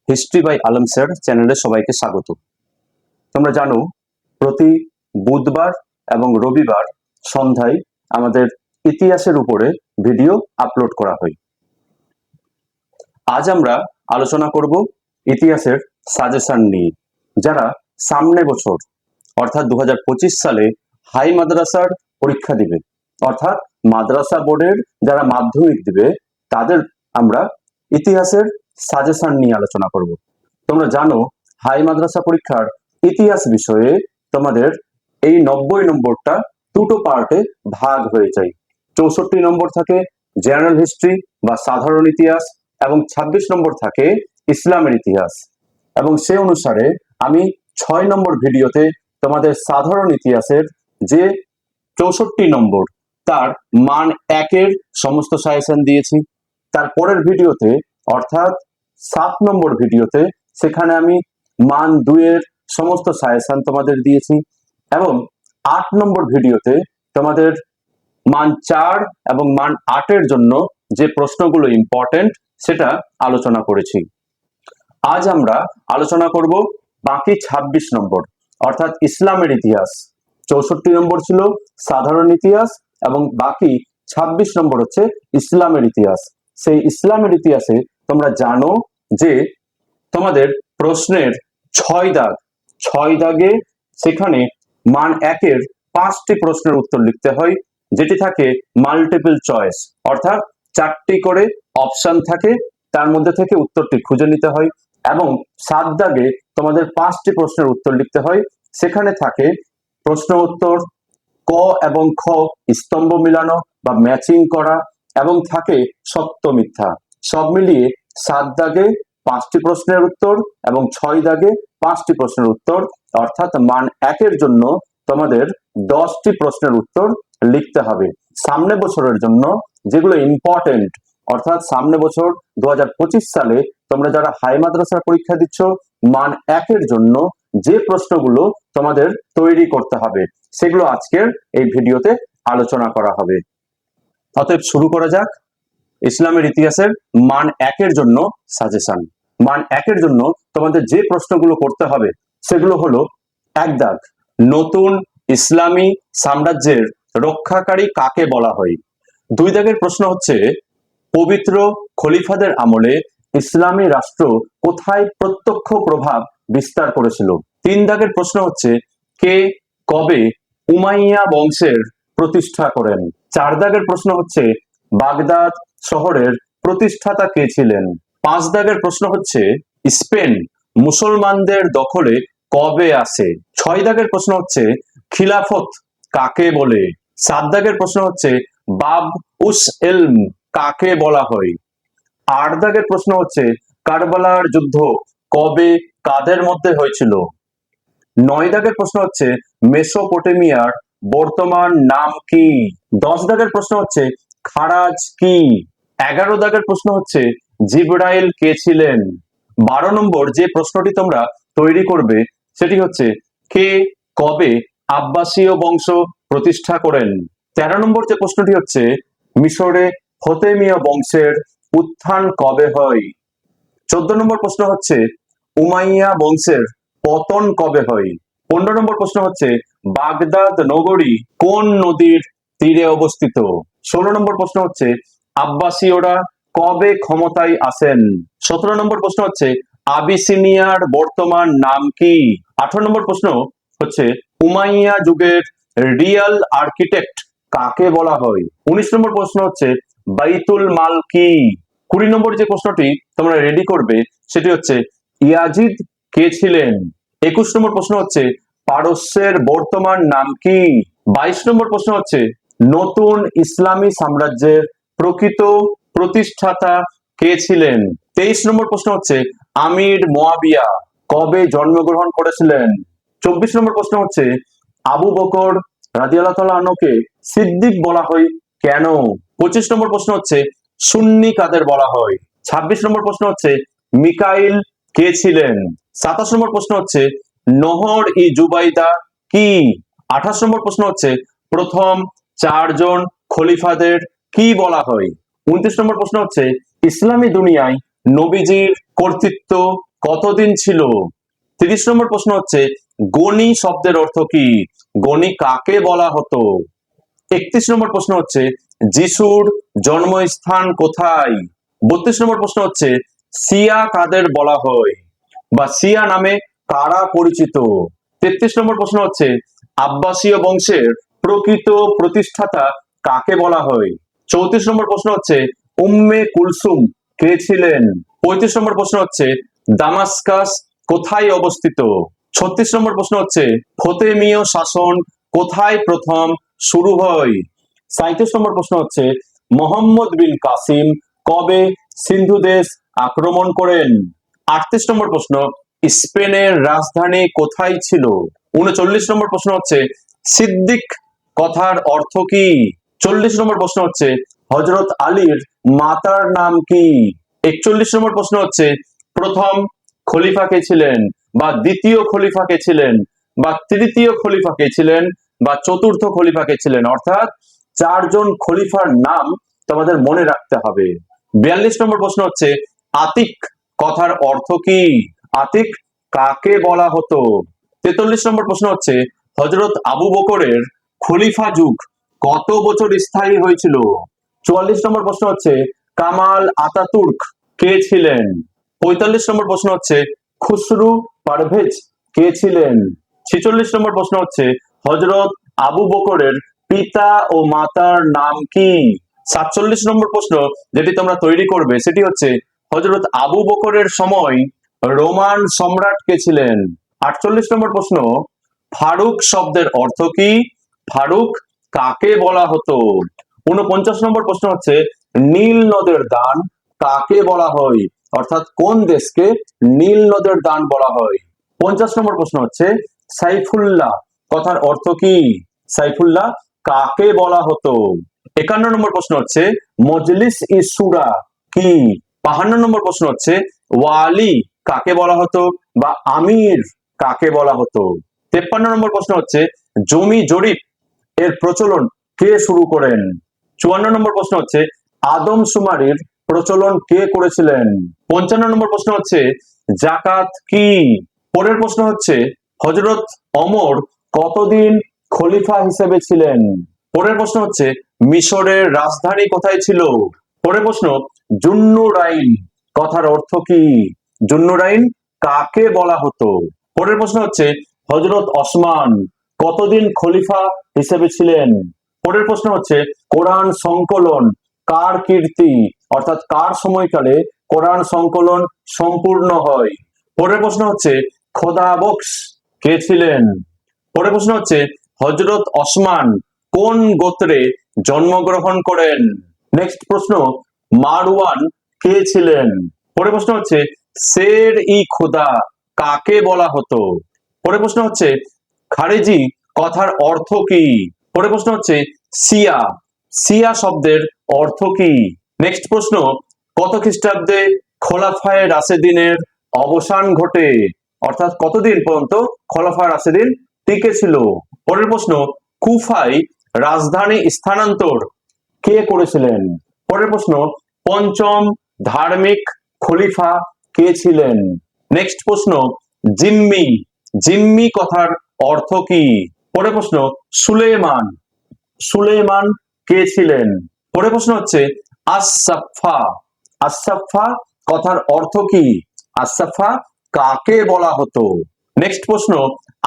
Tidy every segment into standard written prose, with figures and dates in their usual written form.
History by Alam sir চ্যানেলে সবাইকে স্বাগত। তোমরা জানো প্রতি বুধবার এবং রবিবার সন্ধ্যায় আমাদের ইতিহাসের উপরে ভিডিও আপলোড করা হয়। আজ আমরা আলোচনা করব ইতিহাসের সাজেশন নিয়ে। যারা সামনে বছর অর্থাৎ 2025 সালে হাই মাদ্রাসার পরীক্ষা দিবে, অর্থাৎ মাদ্রাসা বোর্ডের যারা মাধ্যমিক দিবে, তাদের আমরা ইতিহাসের সাজেশন নিয়ে আলোচনা করব। তোমরা জানো হাই মাদ্রাসা পরীক্ষার ইতিহাস বিষয়ে তোমাদের এই 90 নম্বরটা দুটো পার্টে ভাগ হয়ে যায়। 64 নম্বর থাকে জেনারেল হিস্ট্রি বা সাধারণ ইতিহাস এবং 26 নম্বর থাকে ইসলামের ইতিহাস। এবং সে অনুসারে আমি 6 নম্বর ভিডিওতে তোমাদের সাধারণ ইতিহাসের যে 64 নম্বর তার মান 1-এর সমস্ত সাজেশন দিয়েছি। তারপরের ভিডিওতে অর্থাৎ 7 নম্বর ভিডিওতে সেখানে আমি মান 2-এর সমস্ত সাজেশন তোমাদের দিয়েছি এবং 8 নম্বর ভিডিওতে তোমাদের মান 4 এবং মান 8-এর জন্য যে প্রশ্নগুলো ইম্পর্টেন্ট সেটা আলোচনা করেছি। আজ আমরা আলোচনা করব বাকি 26 নম্বর অর্থাৎ ইসলামের ইতিহাস। 64 নম্বর ছিল সাধারণ ইতিহাস এবং বাকি 26 নম্বর হচ্ছে ইসলামের ইতিহাস। সেই ইসলামের ইতিহাসে তোমরা জানো যে তোমাদের প্রশ্নের 6 দাগে সেখানে মান 1-এর 5টি প্রশ্নের উত্তর লিখতে হয়, যেটি থাকে মাল্টিপল চয়েস, অর্থাৎ 4টি করে অপশন থাকে, তার মধ্যে থেকে উত্তরটি খুঁজে নিতে হয়। এবং 7 দাগে তোমাদের 5টি প্রশ্নের উত্তর লিখতে হয়, সেখানে থাকে প্রশ্ন উত্তর, ক এবং খ স্তম্ভ মিলানো বা ম্যাচিং করা, এবং থাকে সত্য মিথ্যা। সব মিলিয়ে 7 দাগে 5টি প্রশ্নের উত্তর এবং 6 দাগে 5টি প্রশ্নের উত্তর, অর্থাৎ মান 1-এর জন্য তোমাদের 10টি প্রশ্নের উত্তর লিখতে হবে। সামনে বছরের জন্য যেগুলো ইম্পর্টেন্ট, অর্থাৎ সামনে বছর 2025 সালে তোমরা যারা হাই মাদ্রাসার পরীক্ষা দিচ্ছ, মান 1-এর জন্য যে প্রশ্নগুলো তোমাদের তৈরি করতে হবে সেগুলো আজকের এই ভিডিওতে আলোচনা করা হবে। অতএব শুরু করা যাক ইসলামের ইতিহাসের মান 1-এর জন্য সাজেশন। মান 1-এর জন্য তোমাদের যে প্রশ্নগুলো করতে হবে সেগুলো হলো: 1 দাগ, নতুন ইসলামী সাম্রাজ্যের রক্ষাকারী কাকে বলা হয়? 2 দাগের প্রশ্ন হচ্ছে পবিত্র খলিফাদের আমলে ইসলামী রাষ্ট্র কোথায় প্রত্যক্ষ প্রভাব বিস্তার করেছিল? 3 দাগের প্রশ্ন হচ্ছে কে কবে উমাইয়া বংশের প্রতিষ্ঠা করেন? 4 দাগের প্রশ্ন হচ্ছে বাগদাদ শহরের প্রতিষ্ঠাতা কে ছিলেন? 5 দাগের প্রশ্ন হচ্ছে স্পেন মুসলমানদের দখলে কবে আসে? 6 দাগের প্রশ্ন হচ্ছে খিলাফত কাকে বলে? 7 দাগের প্রশ্ন হচ্ছে বাব উস এলম কাকে বলা হয়? 8 দাগের প্রশ্ন হচ্ছে কারবালার যুদ্ধ কবে কাদের মধ্যে হয়েছিল? 9 দাগের প্রশ্ন হচ্ছে মেসোপটেমিয়ার বর্তমান নাম কি? 10 দাগের প্রশ্ন হচ্ছে খারাজ কি? 11 দাগের প্রশ্ন হচ্ছে জিবরাইল কে ছিলেন? 12 নম্বর যে প্রশ্নটি তোমরা তৈরি করবে সেটি হচ্ছে কে কবে আব্বাসীয় বংশ প্রতিষ্ঠা করেন? 13 নম্বর যে প্রশ্নটি হচ্ছে মিশরে ফতেমীয় বংশের উত্থান কবে হয়? 14 নম্বর প্রশ্ন হচ্ছে উমাইয়া বংশের পতন কবে হয়? 15 নম্বর প্রশ্ন হচ্ছে বাগদাদ নগরী কোন নদীর তীরে অবস্থিত? 16 নম্বর প্রশ্ন হচ্ছে আব্বাসীয়রা কবে ক্ষমতায় আসেন? 17 নম্বর প্রশ্ন হচ্ছে আবিসিনিয়ার বর্তমান নাম কি? 18 নম্বর প্রশ্ন হচ্ছে উমাইয়া যুগের রিয়াল আর্কিটেক্ট কাকে বলা হয়? 19 নম্বর প্রশ্ন হচ্ছে বাইতুল মাল কি? 20 নম্বর যে প্রশ্নটি তোমরা রেডি করবে সেটি হচ্ছে ইয়াজিদ কে ছিলেন? 21 নম্বর প্রশ্ন হচ্ছে পারস্যের বর্তমান নাম কি? 22 নম্বর প্রশ্ন হচ্ছে নতুন ইসলামী সাম্রাজ্যের প্রকৃত প্রতিষ্ঠাতা কে ছিলেন? 23 নম্বর প্রশ্ন হচ্ছে আমির মুয়াবিয়া কবে জন্মগ্রহণ করেছিলেন? 24 নম্বর প্রশ্ন হচ্ছে আবু বকর রাদিয়াল্লাহু তাআলা আনহুকে সিদ্দিক বলা হয় কেন? 25 নম্বর প্রশ্ন হচ্ছে সুন্নি কাদের বলা হয়? 26 নম্বর প্রশ্ন হচ্ছে মিকাইল কে ছিলেন? 27 নম্বর প্রশ্ন হচ্ছে নহর ই জুবাইদা কি? 28 নম্বর প্রশ্ন হচ্ছে প্রথম 4 জন খলিফাদের কি বলা হয়? 29 নম্বর প্রশ্ন হচ্ছে ইসলামী দুনিয়ায় নবীজির কর্তৃত্ব কতদিন ছিল? 30 নম্বর প্রশ্ন হচ্ছে গণি শব্দের অর্থ কি? গণি কাকে বলা হতো? 31 নম্বর প্রশ্ন হচ্ছে যিশুর জন্মস্থান কোথায়? 32 নম্বর প্রশ্ন হচ্ছে সিয়া কাদের বলা হয় বা সিয়া নামে কারা পরিচিত? 33 নম্বর প্রশ্ন হচ্ছে আব্বাসীয় বংশের প্রকৃত প্রতিষ্ঠাতা কাকে বলা হয়? 34 নম্বর প্রশ্ন হচ্ছে উম্মে কুলসুম কে ছিলেন? 35 নম্বর প্রশ্ন হচ্ছে দামাস্কাস কোথায় অবস্থিত? 36 নম্বর প্রশ্ন হচ্ছে ফতেমীয় শাসন কোথায় প্রথম শুরু হয়? 37 নম্বর প্রশ্ন হচ্ছে মোহাম্মদ বিন কাসিম কবে সিন্ধু দেশ আক্রমণ করেন? 38 নম্বর প্রশ্ন স্পেনের রাজধানী কোথায় ছিল? 39 নম্বর প্রশ্ন হচ্ছে সিদ্দিক কথার অর্থ কি? 40 নম্বর প্রশ্ন হচ্ছে হযরত আলীর মাতার নাম কি? 41 নম্বর প্রশ্ন হচ্ছে প্রথম খলিফা কে ছিলেন বা দ্বিতীয় খলিফা কে ছিলেন বা তৃতীয় খলিফা কে ছিলেন বা চতুর্থ খলিফা কে ছিলেন? অর্থাৎ চারজন খলিফার নাম তোমাদের মনে রাখতে হবে। 42 নম্বর প্রশ্ন হচ্ছে আতিক কথার অর্থ কি? আতিক কাকে বলা হতো? 43 নম্বর প্রশ্ন হচ্ছে হযরত আবু বকরের খলিফা যুগ কত বছর স্থায়ী হয়েছিল? 44 নম্বর প্রশ্ন হচ্ছে কামাল আতাতুর্ক কে ছিলেন? 45 নম্বর প্রশ্ন হচ্ছে খুসরু পারভেজ কে ছিলেন? 46 নম্বর প্রশ্ন হচ্ছে হযরত আবু বকরের পিতা ও মাতার নাম কি? 47 নম্বর প্রশ্ন যেটি তোমরা তৈরি করবে সেটি হচ্ছে হযরত আবু বকরের সময় রোমান সম্রাট কে ছিলেন? 48 নম্বর প্রশ্ন ফারুক শব্দের অর্থ কি? ফারুক কাকে বলা হতো? 49 নম্বর প্রশ্ন হচ্ছে নীল নদের দান কাকে বলা হয়? অর্থাৎ কোন দেশকে নীল নদের দান বলা হয়? 50 নম্বর প্রশ্ন হচ্ছে সাইফুল্লাহ কথার অর্থ কি? সাইফুল্লাহ কাকে বলা হতো? 51 নম্বর প্রশ্ন হচ্ছে মজলিস ই শুরা কি? 52 নম্বর প্রশ্ন হচ্ছে ওয়ালি কাকে বলা হতো বা আমির কাকে বলা হতো? 53 নম্বর প্রশ্ন হচ্ছে জমি জরিপ এর প্রচলন কে শুরু করেন? 54 নম্বর প্রশ্ন হচ্ছে আদমশুমারির প্রচলন কে করেছিলেন? 55 নম্বর প্রশ্ন হচ্ছে জাকাত কি? পরের প্রশ্ন হচ্ছে হযরত ওমর কতদিন খলিফা হিসেবে ছিলেন? পরের প্রশ্ন হচ্ছে মিশরের রাজধানী কোথায় ছিল? পরের প্রশ্ন জুন্নুরাইন কথার অর্থ কি? জুন্নুরাইন কাকে বলা হতো? পরের প্রশ্ন হচ্ছে হযরত ওসমান কতদিন খলিফা হিসেবে ছিলেন? পরের প্রশ্ন হচ্ছে কোরআন সংকলন কার কীর্তি? অর্থাৎ কার সময়কালে কোরআন সংকলন সম্পূর্ণ হয়? পরের প্রশ্ন হচ্ছে খোদা বখশ কে ছিলেন? পরের প্রশ্ন হচ্ছে হযরত ওসমান কোন গোত্রে জন্মগ্রহণ করেন? নেক্সট প্রশ্ন মারওয়ান কে ছিলেন? পরের প্রশ্ন হচ্ছে শের ই খুদা কাকে বলা হতো? পরের প্রশ্ন হচ্ছে খারেজি কথার অর্থ কি? পরের প্রশ্ন হচ্ছে সিয়া সিয়া শব্দের অর্থ কি? নেক্সট প্রশ্ন কত খ্রিস্টাব্দে খোলাফায়ে রাশেদিনের অবসান ঘটে? অর্থাৎ কতদিন পর্যন্ত খোলাফায়ে রাশেদিন টিকে ছিল? পরের প্রশ্ন কুফায় রাজধানী স্থানান্তর কে করেছিলেন? পরের প্রশ্ন পঞ্চম ধার্মিক খলিফা কে ছিলেন? নেক্সট প্রশ্ন জিম্মি জিম্মি কথার অর্থ কি? পরের প্রশ্ন সুলেমান সুলেমান কে ছিলেন? পরের প্রশ্ন হচ্ছে আস-সাফা আস-সাফা কথার অর্থ কি? আস-সাফা কাকে বলা হতো? নেক্সট প্রশ্ন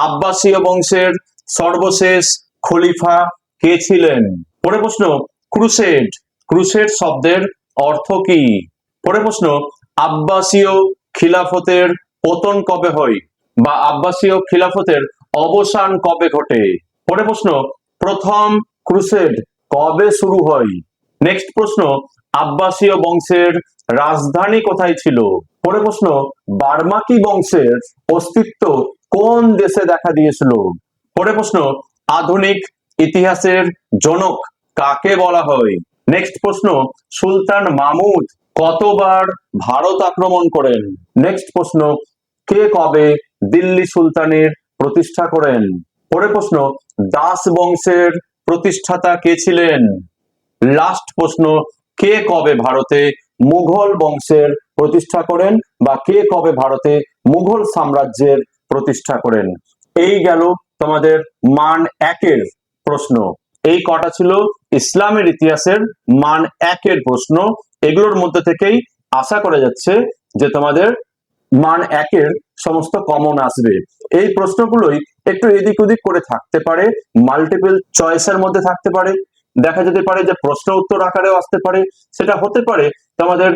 আব্বাসীয় বংশের সর্বশেষ খলিফা কে ছিলেন? পরের প্রশ্ন ক্রুসেড ক্রুসেড শব্দের অর্থ কি? পরের প্রশ্ন আব্বাসীয় খিলাফতের পতন কবে হয় বা আব্বাসীয় খিলাফতের অবসান কবে ঘটে? পরের প্রশ্ন প্রথম ক্রুসেড কবে শুরু হয়? নেক্সট প্রশ্ন আব্বাসীয় বংশের রাজধানী কোথায় ছিল? পরের প্রশ্ন বার্মাকি বংশের অস্তিত্ব কোন দেশে দেখা দিয়েছিল? পরের প্রশ্ন আধুনিক ইতিহাসের জনক কাকে বলা হয়? নেক্সট প্রশ্ন সুলতান মাহমুদ কতবার ভারত আক্রমণ করেন? নেক্সট প্রশ্ন কে কবে দিল্লি সুলতানের প্রতিষ্ঠা করেন? পরের প্রশ্ন দাস বংশের প্রতিষ্ঠাতা কে ছিলেন? লাস্ট প্রশ্ন কে কবে ভারতে মুঘল বংশের প্রতিষ্ঠা করেন বা কে কবে ভারতে মুঘল সাম্রাজ্যের প্রতিষ্ঠা করেন? এই গেল তোমাদের মান 1-এর প্রশ্ন। এই কটা ছিল ইসলামের ইতিহাসের মান 1-এর প্রশ্ন। এগুলোর মধ্যে থেকেই আশা করা যাচ্ছে যে তোমাদের মান 1-এর সমস্ত কমন আসবে। এই প্রশ্নগুলোই একটু এদিক ওদিক করে থাকতে পারে, মাল্টিপল চয়েসের মধ্যে থাকতে পারে, দেখা যেতে পারে যে প্রশ্ন উত্তর আকারেও আসতে পারে, সেটা হতে পারে তোমাদের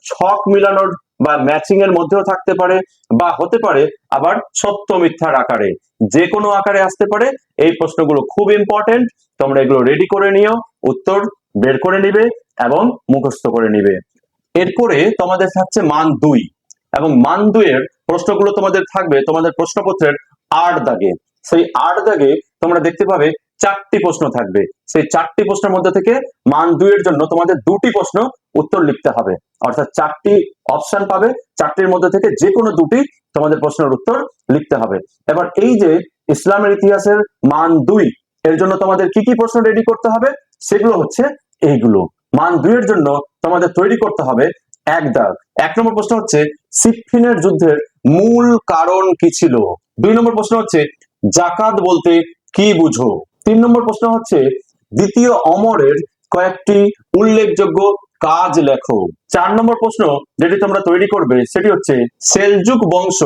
ছক মিলানোর বা ম্যাচিং এর মধ্যেও থাকতে পারে, বা হতে পারে আবার সত্য মিথ্যার আকারে, যে কোনো আকারে আসতে পারে। এই প্রশ্নগুলো খুব ইম্পর্টেন্ট, তোমরা এগুলো রেডি করে নিও, উত্তর বের করে নিবে এবং মুখস্থ করে নিবে। এরপরে তোমাদের থাকছে মান 2, এবং মান 2-এর প্রশ্নগুলো তোমাদের থাকবে তোমাদের প্রশ্নপত্রের 8 দাগে। সেই 8 দাগে তোমরা দেখতে পাবে 4টি প্রশ্ন থাকবে। সেই 4টি প্রশ্নের মধ্যে থেকে মান 2-এর জন্য তোমাদের 2টি প্রশ্ন উত্তর লিখতে হবে, অর্থাৎ 4টি অপশন পাবে, 4টির মধ্যে থেকে যে কোনো 2টি তোমাদের প্রশ্নের উত্তর লিখতে হবে। এবার এই যে ইসলামের ইতিহাসের মান 2, এর জন্য তোমাদের কি কি প্রশ্ন রেডি করতে হবে, সেগুলো হচ্ছে এইগুলো। মান 2-এর জন্য তোমাদের তৈরি করতে হবে 1 দাগ। 1 নম্বর প্রশ্ন হচ্ছে সিফফিনের যুদ্ধের মূল কারণ কি ছিল? 2 নম্বর প্রশ্ন হচ্ছে জাকাত বলতে কি বুঝো? 3 নম্বর প্রশ্ন হচ্ছে দ্বিতীয় অমরের কয়েকটি উল্লেখযোগ্য কাজ লেখো। 4 নম্বর প্রশ্ন যেটি তোমরা তৈরি করবে সেটি হচ্ছে সেলজুক বংশ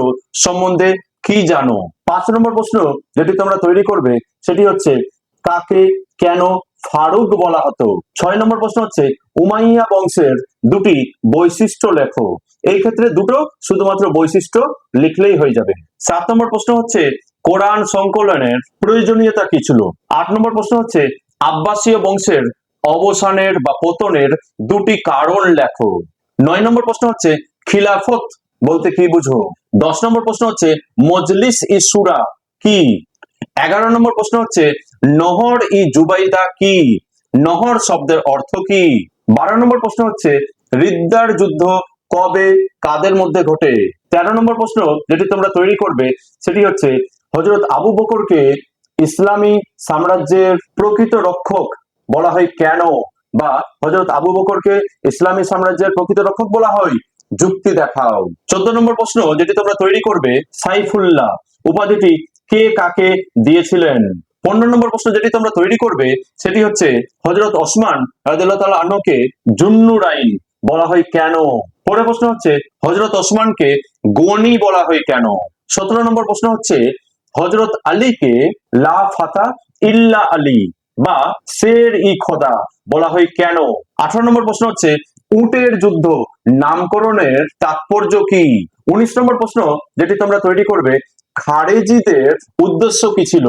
সম্বন্ধে কি জানো? 5 নম্বর প্রশ্ন যেটি তোমরা তৈরি করবে সেটি হচ্ছে কাকে কেন ফারুক বলা হতো? 6 নম্বর প্রশ্ন হচ্ছে উমাইয়া বংশের 2টি বৈশিষ্ট্য লেখো। এই ক্ষেত্রে দুটো শুধুমাত্র বৈশিষ্ট্য লিখলেই হয়ে যাবে। 7 নম্বর প্রশ্ন হচ্ছে কোরআন সংকলনের প্রয়োজনীয়তা কি ছিল? 8 নম্বর প্রশ্ন হচ্ছে আব্বাসীয় বংশের অবসানের বা পতনের 2টি কারণ লেখো। 9 নম্বর প্রশ্ন হচ্ছে খিলাফত বলতে কি বুঝো? 10 নম্বর প্রশ্ন হচ্ছে মজলিস ই শুরা কি? 11 নম্বর প্রশ্ন হচ্ছে নহর ই জুবাইদা কি? নহর শব্দের অর্থ কি? 12 নম্বর প্রশ্ন হচ্ছে রিদ্দার যুদ্ধ কবে কাদের মধ্যে ঘটে? 13 নম্বর প্রশ্ন যেটি তোমরা তৈরি করবে সেটি হচ্ছে হযরত আবু বকরকে ইসলামী সাম্রাজ্যের প্রকৃত রক্ষক বলা হয় কেন, বা হযরত আবু বকরকে ইসলামী সাম্রাজ্যের প্রকৃত রক্ষক বলা হয়, যুক্তি দেখাও। 14 নম্বর প্রশ্ন যেটি তোমরা তৈরি করবে সাইফুল্লাহ উপাধিটি কে কাকে দিয়েছিলেন? 15 নম্বর প্রশ্ন যেটি তোমরা তৈরি করবে সেটি হচ্ছে হযরত ওসমান রাদিয়াল্লাহু তাআলা আনহুকে জুন্নুরাইন বলা হয় কেন? পরের প্রশ্ন হচ্ছে হযরত ওসমানকে গনি বলা হয় কেন? 17 নম্বর প্রশ্ন হচ্ছে হযরত আলীকে লা ফাতা ইল্লা আলী বা শের ই খোদা বলা হয় কেন? 18 নম্বর প্রশ্ন হচ্ছে উটের যুদ্ধ নামকরণের তাৎপর্য কি? 19 নম্বর প্রশ্ন যেটি তোমরা তৈরি করবে খারেজিদের উদ্দেশ্য কি ছিল?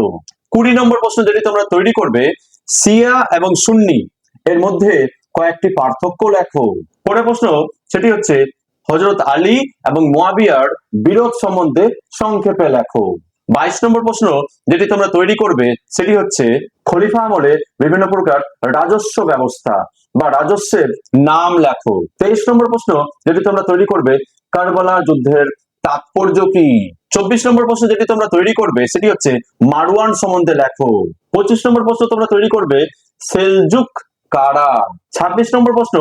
20 নম্বর প্রশ্ন যেটি তোমরা তৈরি করবে শিয়া এবং সুন্নি এর মধ্যে কয়েকটি পার্থক্য লেখো। পরের প্রশ্ন সেটি হচ্ছে হযরত আলী এবং মুয়াবিয়ার বিরোধ সম্বন্ধে সংক্ষেপে লেখো। 22 নম্বর প্রশ্ন যেটি তোমরা তৈরি করবে সেটি হচ্ছে খলিফা আমলে বিভিন্ন প্রকার রাজস্ব ব্যবস্থা বা রাজস্বের নাম লেখো। 23 নম্বর প্রশ্ন যেটি তোমরা তৈরি করবে কারবালা যুদ্ধের তাৎপর্য কি? 24 নম্বর প্রশ্ন যেটি তোমরা তৈরি করবে সেটি হচ্ছে মারওয়ান সম্বন্ধে লেখো। 25 নম্বর প্রশ্ন তোমরা তৈরি করবে সেলজুক কারা। 26 নম্বর প্রশ্ন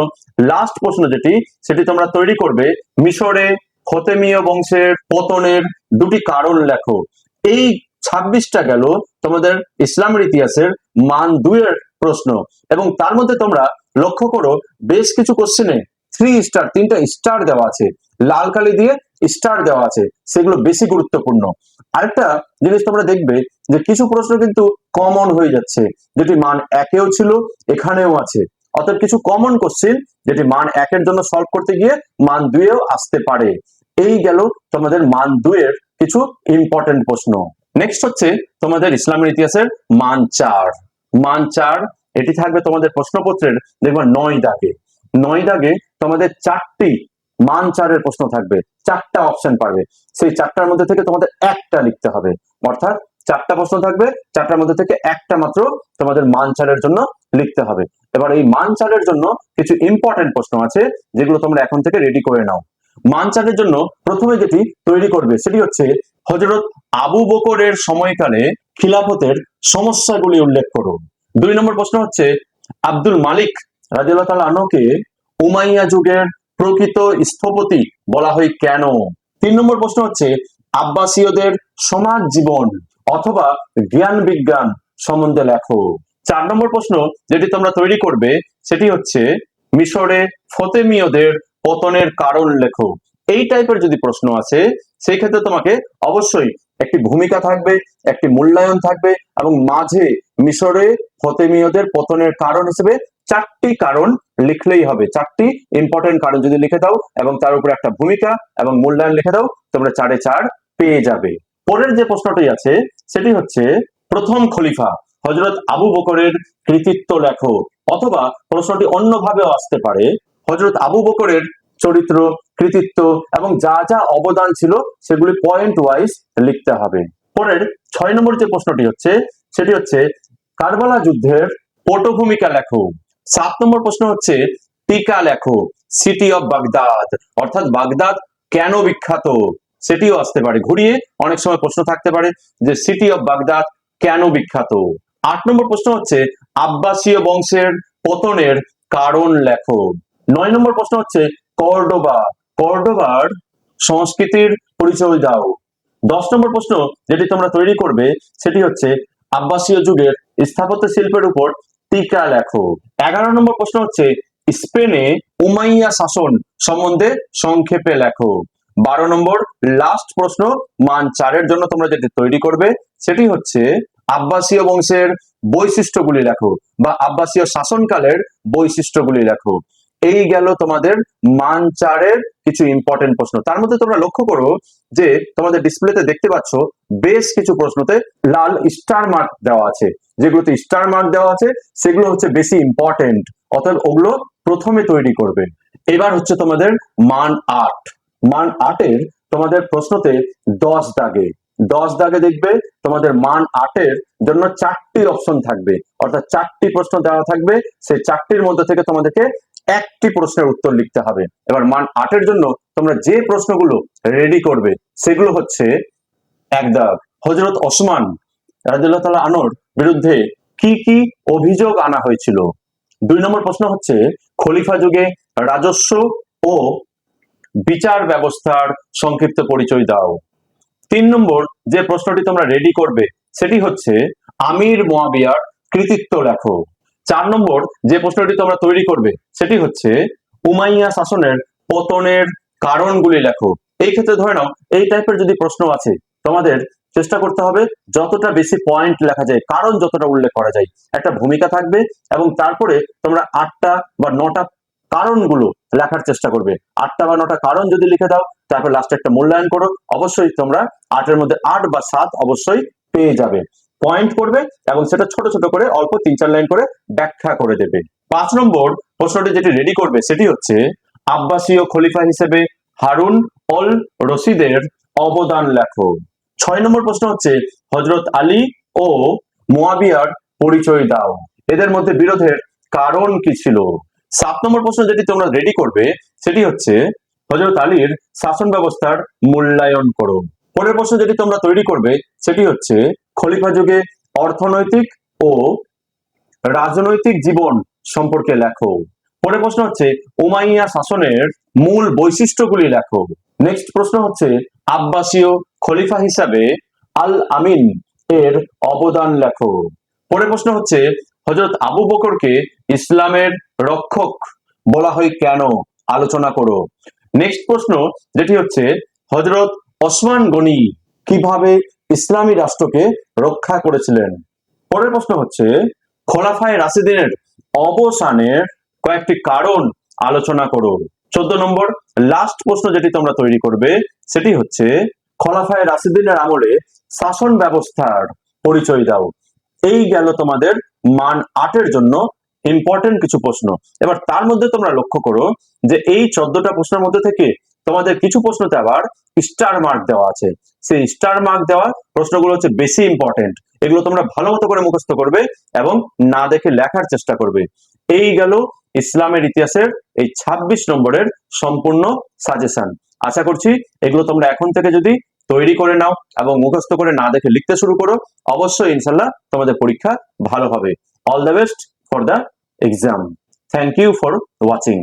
লাস্ট প্রশ্ন যেটি সেটি তোমরা তৈরি করবে মিশরে খতেমীয় বংশের পতনের 2টি কারণ লেখো। এই 26টা গেল তোমাদের ইসলামের ইতিহাসের মান 2-এর প্রশ্ন, এবং তার মধ্যে তোমরা লক্ষ্য করো বেশ কিছু কোশ্চেনে 3 স্টার 3টা স্টার দেওয়া আছে, লাল কালি দিয়ে স্টার দেওয়া আছে, সেগুলো বেশি গুরুত্বপূর্ণ। আরেকটা জিনিস তোমরা দেখবে যে কিছু প্রশ্ন কিন্তু কমন হয়ে যাচ্ছে, যেটি মান 1-এও ছিল এখানেও আছে, অর্থাৎ কিছু কমন কোশ্চেন যেটি মান 1-এর জন্য সলভ করতে গিয়ে মান 2-এও আসতে পারে। এই গেল তোমাদের মান 2-এর কিছু ইম্পর্টেন্ট প্রশ্ন। নেক্সট হচ্ছে তোমাদের ইসলামের ইতিহাসের মান 4। মান 4 এটি থাকবে তোমাদের প্রশ্নপত্রের দেখবা 9 দাগে। 9 দাগে তোমাদের 4টি মান 4-এর প্রশ্ন থাকবে, 4টা অপশন পাবে, সেই 4টার মধ্যে থেকে তোমাদের একটা লিখতে হবে, অর্থাৎ 4টা প্রশ্ন থাকবে, 4টার মধ্যে থেকে একটা মাত্র তোমাদের মান 4-এর জন্য লিখতে হবে। এবার এই মান 4-এর জন্য কিছু ইম্পর্টেন্ট প্রশ্ন আছে যেগুলো তোমরা এখন থেকে রেডি করে নাও। মান 4-এর জন্য প্রথমে যেটি তৈরি করবে সেটি হচ্ছে হযরত আবু বকরের সময়কালে খিলাফতের সমস্যাগুলি উল্লেখ করো। 2 নম্বর প্রশ্ন হচ্ছে আব্দুল মালিক রাদিয়াল্লাহু তাআলা আনহুকে উমাইয়া যুগের প্রকৃত স্থপতি বলা হয় কেন? 3 নম্বর প্রশ্ন হচ্ছে আব্বাসীয়দের সমাজ জীবন অথবা জ্ঞান বিজ্ঞান সম্বন্ধে লেখো। 4 নম্বর প্রশ্ন যেটি তোমরা তৈরি করবে সেটি হচ্ছে মিশরে ফতেমীয়দের পতনের কারণ লেখো। এই টাইপের যদি প্রশ্ন আছে সেই ক্ষেত্রে তোমাকে অবশ্যই একটি ভূমিকা থাকবে, একটি মূল্যায়ন থাকবে এবং মাঝে মিশরে ফতেমীয়দের পতনের কারণ হিসেবে 4টি কারণ লিখলেই হবে। 4টি ইম্পর্টেন্ট কারণ যদি লিখে দাও এবং তার উপরে একটা ভূমিকা এবং মূল্যায়ন লিখে দাও, তোমরা 4-এ 4 পেয়ে যাবে। পরের যে প্রশ্নটি আছে সেটি হচ্ছে প্রথম খলিফা হযরত আবু বকরের কৃতিত্ব লেখো, অথবা প্রশ্নটি অন্যভাবেও আসতে পারে হযরত আবু বকরের চরিত্র, কৃতিত্ব এবং যা যা অবদান ছিল সেগুলি পয়েন্ট ওয়াইজ লিখতে হবে। পরের 6 নম্বর যে প্রশ্নটি হচ্ছে সেটি হচ্ছে কারবালা যুদ্ধের পটভূমিকা লেখো। 7 নম্বর প্রশ্ন হচ্ছে টিকা লেখো, সিটি অফ বাগদাদ অর্থাৎ বাগদাদ কেন বিখ্যাত সেটিও আসতে পারে। ঘুরিয়ে অনেক সময় প্রশ্ন থাকতে পারে যে সিটি অফ বাগদাদ কেন বিখ্যাত। 8 নম্বর প্রশ্ন হচ্ছে আব্বাসীয় বংশের পতনের কারণ লেখো। 9 নম্বর প্রশ্ন হচ্ছে কর্ডোবার সংস্কৃতির পরিচয় দাও। 10 নম্বর প্রশ্ন যেটি তোমরা তৈরি করবে সেটি হচ্ছে আব্বাসীয় যুগের স্থাপত্য শিল্পের উপর টিকা লেখো। 11 নম্বর প্রশ্ন হচ্ছে স্পেনে উমাইয়া শাসন সম্বন্ধে সংক্ষেপে লেখো। 12 নম্বর লাস্ট প্রশ্ন মান 4-এর জন্য তোমরা যেটি তৈরি করবে সেটি হচ্ছে আব্বাসীয় বংশের বৈশিষ্ট্যগুলি লেখো বা আব্বাসীয় শাসনকালের বৈশিষ্ট্যগুলি লেখো। এই গেল তোমাদের মান 4-এর কিছু ইম্পর্টেন্ট প্রশ্ন। তার মধ্যে তোমরা লক্ষ্য করো যে তোমাদের ডিসপ্লেতে দেখতে পাচ্ছ বেশ কিছু প্রশ্নতে লাল স্টার মার্ক দেওয়া আছে। যেগুলোতে স্টার মার্ক দেওয়া আছে সেগুলো হচ্ছে বেশি ইম্পর্টেন্ট, অতএব ওগুলো প্রথমে তৈরি করবে। এবার হচ্ছে তোমাদের মান 8। মান 8-এর তোমাদের প্রশ্নতে 10 দাগে দেখবে তোমাদের মান 8-এর জন্য 4টি অপশন থাকবে, অর্থাৎ 4টি প্রশ্ন দেওয়া থাকবে। সেই 4টির মধ্যে থেকে তোমাদেরকে একটি প্রশ্নের উত্তর লিখতে হবে। এবার মান 8-এর জন্য তোমরা যে প্রশ্নগুলো রেডি করবে সেগুলো হচ্ছে 1 দাগ হযরত ওসমান রাদিয়াল্লাহু তাআলা আনহুর বিরুদ্ধে কি কি অভিযোগ আনা হয়েছিল। 2 নম্বর প্রশ্ন হচ্ছে খলিফা যুগে রাজস্ব ও বিচার ব্যবস্থার সংক্ষিপ্ত পরিচয় দাও। 3 নম্বর যে প্রশ্নটি তোমরা রেডি করবে সেটি হচ্ছে আমির মুয়াবিয়ার কৃতিত্ব লেখো। 4 নম্বর যে প্রশ্নটি তোমরা তৈরি করবে সেটি হচ্ছে উমাইয়া শাসনের পতনের কারণগুলি লেখো। এই ক্ষেত্রে ধরে নাও এই টাইপের যদি প্রশ্ন আছে তোমাদের চেষ্টা করতে হবে যতটা বেশি পয়েন্ট লেখা যায়, কারণ যতটা উল্লেখ করা যায়। একটা ভূমিকা থাকবে এবং তারপরে তোমরা 8টা বা 9টা কারণগুলো লেখার চেষ্টা করবে। 8টা বা 9টা কারণ যদি লিখে দাও তারপর লাস্টে একটা মূল্যায়ন করো, অবশ্যই তোমরা 8-এর মধ্যে 8 বা 7 অবশ্যই পেয়ে যাবে। পয়েন্ট করবে এবং সেটা ছোট ছোট করে অল্প 3-4 লাইন করে ব্যাখ্যা করে দেবে। 5 নম্বর প্রশ্নটি যেটি রেডি করবে সেটি হচ্ছে আব্বাসীয় খলিফা হিসেবে হারুন অল রশিদের অবদান লেখো। 6 নম্বর প্রশ্ন হচ্ছে হযরত আলী ও মুয়াবিয়ার পরিচয় দাও, এদের মধ্যে বিরোধের কারণ কি ছিল। 7 নম্বর প্রশ্ন যেটি তোমরা রেডি করবে সেটি হচ্ছে হযরত আলীর শাসন ব্যবস্থার মূল্যায়ন করো। পরের প্রশ্ন যেটি তোমরা তৈরি করবে সেটি হচ্ছে খলিফা যুগে অর্থনৈতিক ও রাজনৈতিক জীবন সম্পর্কে লেখো। পরের প্রশ্ন হচ্ছে উমাইয়া শাসনের মূল বৈশিষ্ট্যগুলি লেখো। নেক্সট প্রশ্ন হচ্ছে আব্বাসীয় খলিফা হিসাবে আল আমিন এর অবদান লেখো। পরের প্রশ্ন হচ্ছে হযরত আবু বকরকে ইসলামের রক্ষক বলা হয় কেন, আলোচনা করো। নেক্সট প্রশ্ন যেটি হচ্ছে হযরত ওসমান গনি কিভাবে ইসলামী রাষ্ট্রকে রক্ষা করেছিলেন। পরের প্রশ্ন হচ্ছে খোলাফায়ে রাশিদিনের অবসানের কয়েকটি কারণ আলোচনা করো। 14 নম্বর লাস্ট প্রশ্ন যেটি তোমরা তৈরি করবে সেটি হচ্ছে খোলাফায়ে রাশিদিনের আমলে শাসন ব্যবস্থার পরিচয় দাও। এই গেল তোমাদের মান 8-এর জন্য ইম্পর্টেন্ট কিছু প্রশ্ন। এবার তার মধ্যে তোমরা লক্ষ্য করো যে এই 14টা প্রশ্নের মধ্যে থেকে তোমাদের কিছু প্রশ্নতে আবার স্টার মার্ক দেওয়া আছে। সেই স্টার মার্ক দেওয়া প্রশ্নগুলো হচ্ছে বেশি ইম্পর্টেন্ট। এগুলো তোমরা ভালো মতো করে মুখস্থ করবে এবং না দেখে লেখার চেষ্টা করবে। এই গেল ইসলামের ইতিহাসের এই 26 নম্বরের সম্পূর্ণ সাজেশন। আশা করছি এগুলো তোমরা এখন থেকে যদি তৈরি করে নাও এবং মুখস্থ করে না দেখে লিখতে শুরু করো, অবশ্যই ইনশাল্লাহ তোমাদের পরীক্ষা ভালো হবে। All the best for the exam. Thank you for watching.